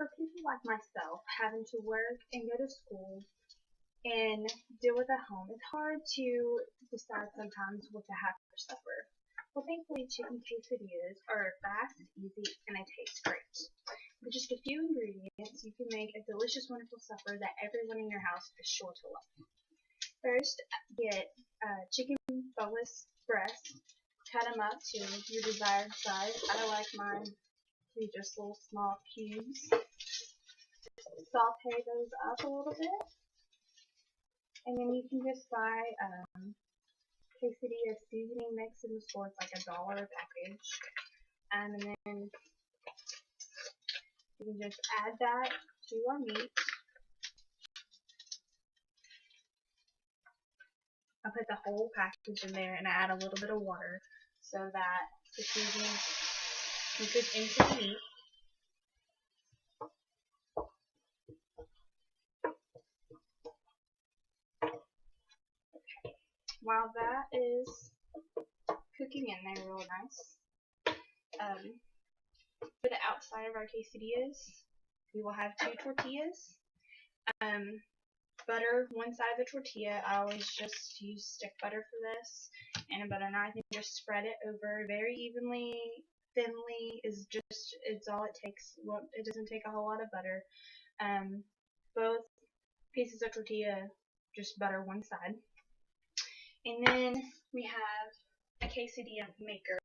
For people like myself, having to work and go to school and deal with at home, it's hard to decide sometimes what to have for supper. Well, thankfully, chicken quesadillas are fast, easy, and they taste great. With just a few ingredients, you can make a delicious, wonderful supper that everyone in your house is sure to love. First, get chicken boneless breasts. Cut them up to your desired size. I like mine to be just little small cubes. Saute those up a little bit, and then you can just buy quesadilla seasoning mix in the store. It's like $1 a package, and then you can just add that to our meat. I put the whole package in there, and I add a little bit of water so that the seasoning can cook into the meat. While that is cooking in there real nice, for the outside of our quesadillas, we will have 2 tortillas. Butter one side of the tortilla. I always just use stick butter for this, and a butter knife, and just spread it over very evenly, thinly. It's all it takes. Well, it doesn't take a whole lot of butter. Both pieces of tortilla, just butter one side. And then we have a quesadilla maker.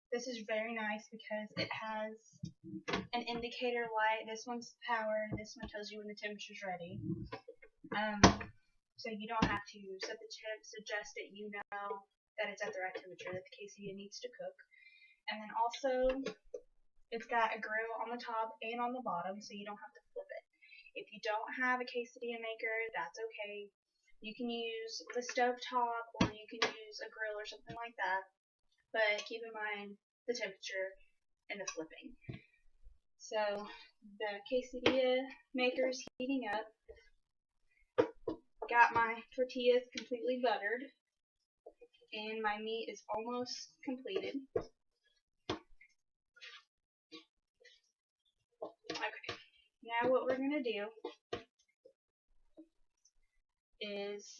This is very nice because it has an indicator light. This one's powered. This one tells you when the temperature's ready. So you don't have to set the temp, suggest it. You know that it's at the right temperature, that the quesadilla needs to cook. And then also, it's got a grill on the top and on the bottom, so you don't have to flip it. If you don't have a quesadilla maker, that's okay. You can use the stovetop, or you can use a grill or something like that. But keep in mind the temperature and the flipping. So the quesadilla maker is heating up. Got my tortillas completely buttered, and my meat is almost completed. Okay, now what we're going to do is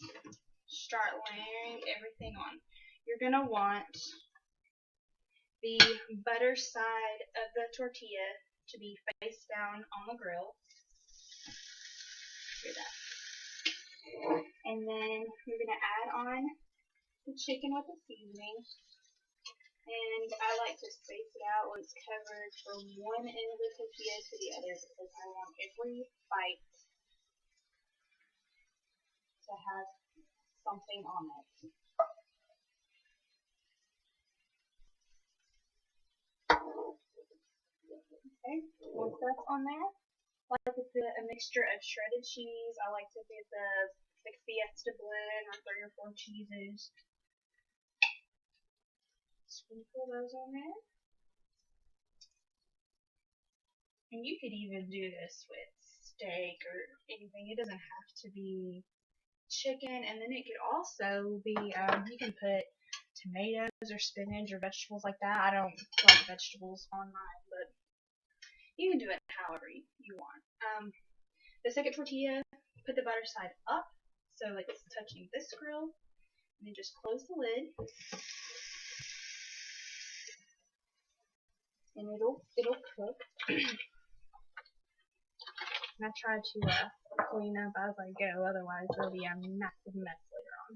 start layering everything on. You're going to want the butter side of the tortilla to be face down on the grill. Hear that. And then you're going to add on the chicken with the seasoning. And I like to space it out when it's covered from one end of the tortilla to the other, because I want every bite to have something on it. Okay, once that's on there, I like to put a mixture of shredded cheese. I like to get the Fiesta blend or 3 or 4 cheeses. Sprinkle those on there. And you could even do this with steak or anything. It doesn't have to be chicken. And then it could also be, you can put tomatoes or spinach or vegetables like that. I don't like vegetables on mine, but you can do it however you want. The second tortilla, put the butter side up so it's touching this grill, and then just close the lid, and it'll cook. And I try to clean up as I go, otherwise it'll be a massive mess later on.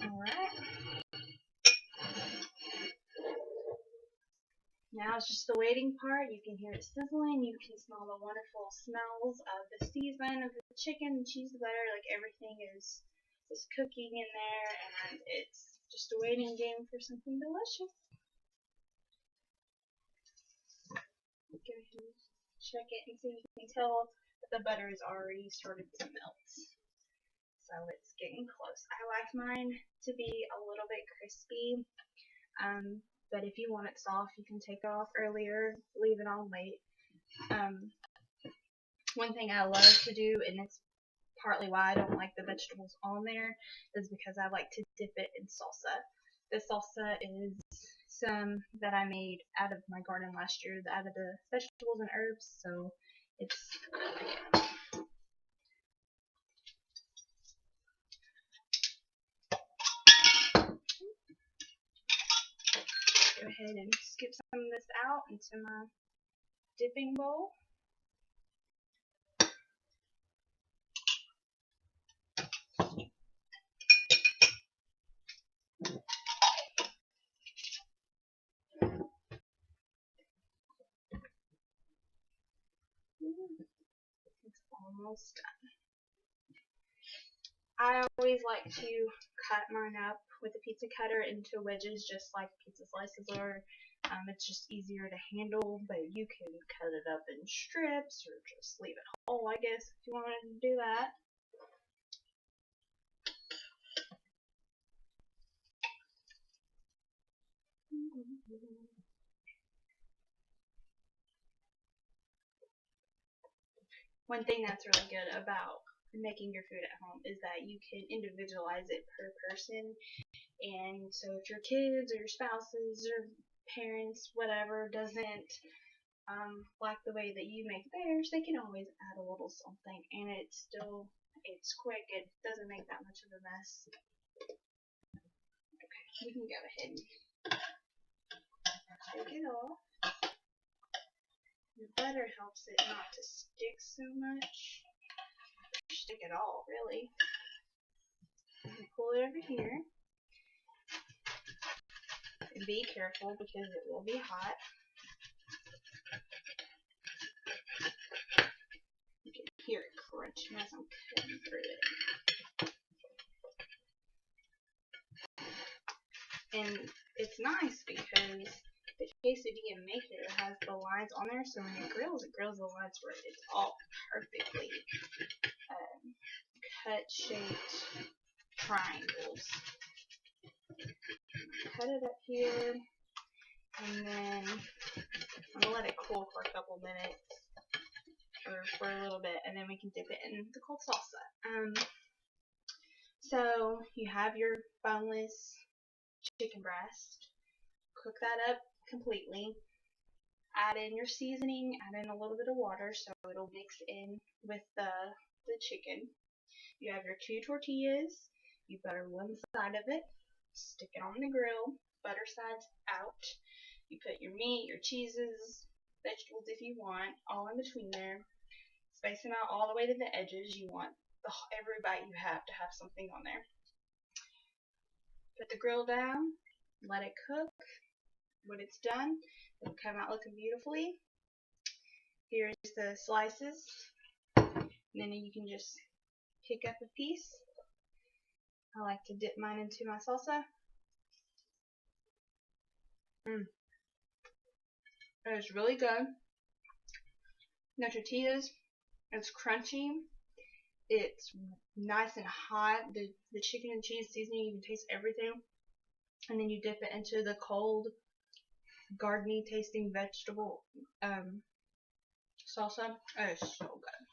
Alright. Now it's just the waiting part. You can hear it sizzling. You can smell the wonderful smells of the season of the chicken, the cheese, the butter. Like everything is cooking in there, and it's just a waiting game for something delicious. Go ahead and check it and see. You can tell that the butter has already started to melt. So it's getting close. I like mine to be a little bit crispy. But if you want it soft, you can take it off earlier, leave it on late. One thing I love to do, and it's partly why I don't like the vegetables on there, is because I like to dip it in salsa. The salsa is some that I made out of my garden last year, out of the vegetables and herbs. So it's go ahead and scoop some of this out into my dipping bowl. It's almost done. I always like to cut mine up with a pizza cutter into wedges, just like pizza slices are. It's just easier to handle, but you can cut it up in strips or just leave it whole, I guess, if you wanted to do that. One thing that's really good about making your food at home is that you can individualize it per person. And so if your kids or your spouses or parents, whatever, doesn't like the way that you make theirs, they can always add a little something, and it's quick. It doesn't make that much of a mess. Okay, we can go ahead and take it off. The butter helps it not to stick so much. Stick it all, really. You pull it over here. And be careful because it will be hot. You can hear it crunching as I'm cutting through it. And it's nice because the quesadilla maker has the lines on there, so when it grills the lines where it's all perfectly cut-shaped triangles. Cut it up here, and then I'm going to let it cool for a couple minutes, or for a little bit, and then we can dip it in the cold salsa. So you have your boneless chicken breast. Cook that up completely. Add in your seasoning, add in a little bit of water so it'll mix in with the chicken. You have your 2 tortillas. You butter one side of it, stick it on the grill, butter sides out. You put your meat, your cheeses, vegetables if you want, all in between there. Space them out all the way to the edges. You want every bite you have to have something on there. Put the grill down, let it cook. When it's done, it'll come out looking beautifully. Here's the slices, and then you can just pick up a piece. I like to dip mine into my salsa. It's really good. The tortillas, it's crunchy. It's nice and hot. The chicken and cheese seasoning, you can taste everything. And then you dip it into the cold, gardeny tasting vegetable salsa. It's so good.